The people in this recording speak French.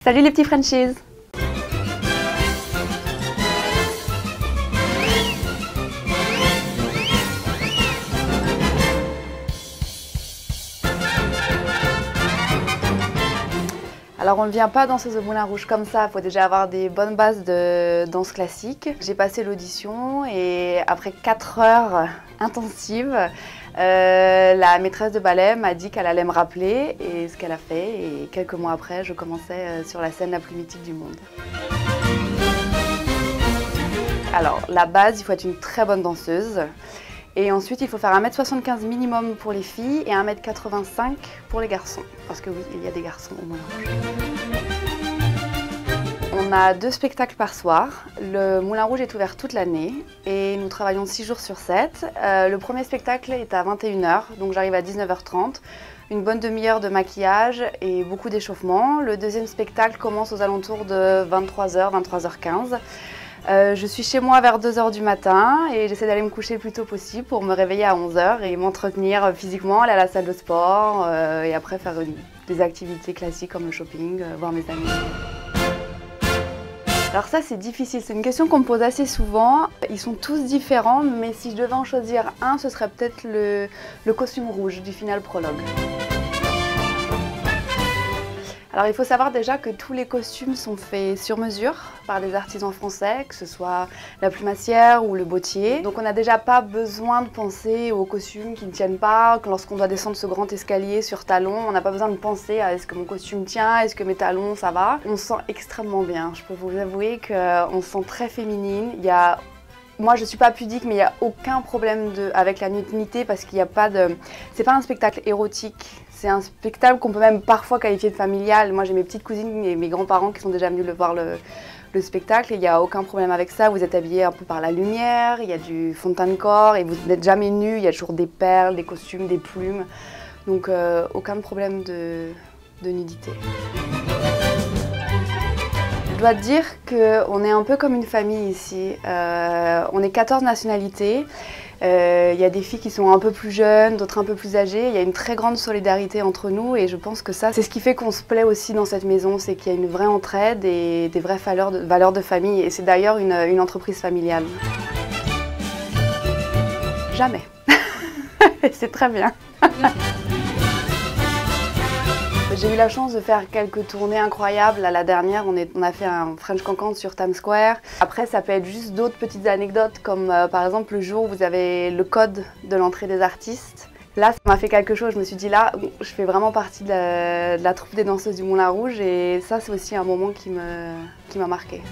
Salut les petits Frenchies! Alors on ne vient pas danseuse au Moulin Rouge comme ça, il faut déjà avoir des bonnes bases de danse classique. J'ai passé l'audition et après 4 heures intensives, la maîtresse de ballet m'a dit qu'elle allait me rappeler et ce qu'elle a fait. Et quelques mois après, je commençais sur la scène la plus mythique du monde. Alors la base, il faut être une très bonne danseuse. Et ensuite, il faut faire 1m75 minimum pour les filles et 1m85 pour les garçons. Parce que oui, il y a des garçons au Moulin Rouge. On a 2 spectacles par soir. Le Moulin Rouge est ouvert toute l'année et nous travaillons 6 jours sur 7. Le premier spectacle est à 21 h, donc j'arrive à 19 h 30. Une bonne demi-heure de maquillage et beaucoup d'échauffement. Le deuxième spectacle commence aux alentours de 23 h, 23 h 15. Je suis chez moi vers 2 h du matin et j'essaie d'aller me coucher le plus tôt possible pour me réveiller à 11 h et m'entretenir physiquement, aller à la salle de sport et après faire des activités classiques comme le shopping, voir mes amis. Alors ça c'est difficile, c'est une question qu'on me pose assez souvent. Ils sont tous différents, mais si je devais en choisir un, ce serait peut-être le costume rouge du final prologue. Alors il faut savoir déjà que tous les costumes sont faits sur mesure par des artisans français, que ce soit la plumassière ou le bottier. Donc on n'a déjà pas besoin de penser aux costumes qui ne tiennent pas. Lorsqu'on doit descendre ce grand escalier sur talons, on n'a pas besoin de penser à est-ce que mon costume tient, est-ce que mes talons ça va. On se sent extrêmement bien. Je peux vous avouer qu'on se sent très féminine. Moi je ne suis pas pudique, mais il n'y a aucun problème avec la nudité parce qu'il n'y a pas de... C'est pas un spectacle érotique. C'est un spectacle qu'on peut même parfois qualifier de familial. Moi j'ai mes petites cousines et mes grands-parents qui sont déjà venus voir le spectacle et il n'y a aucun problème avec ça. Vous êtes habillés un peu par la lumière, il y a du fond de teint de corps et vous n'êtes jamais nus. Il y a toujours des perles, des costumes, des plumes. Donc aucun problème de nudité. Je dois dire qu'on est un peu comme une famille ici. On est 14 nationalités. Il y a des filles qui sont un peu plus jeunes, d'autres un peu plus âgées. Il y a une très grande solidarité entre nous et je pense que ça, c'est ce qui fait qu'on se plaît aussi dans cette maison, c'est qu'il y a une vraie entraide et des vraies valeurs de famille. Et c'est d'ailleurs une entreprise familiale. Jamais. C'est très bien. J'ai eu la chance de faire quelques tournées incroyables. La dernière, on a fait un French Cancan sur Times Square. Après, ça peut être juste d'autres petites anecdotes, comme par exemple le jour où vous avez le code de l'entrée des artistes. Là, ça m'a fait quelque chose. Je me suis dit là, je fais vraiment partie de la troupe des danseuses du Moulin Rouge et ça, c'est aussi un moment qui m'a marquée.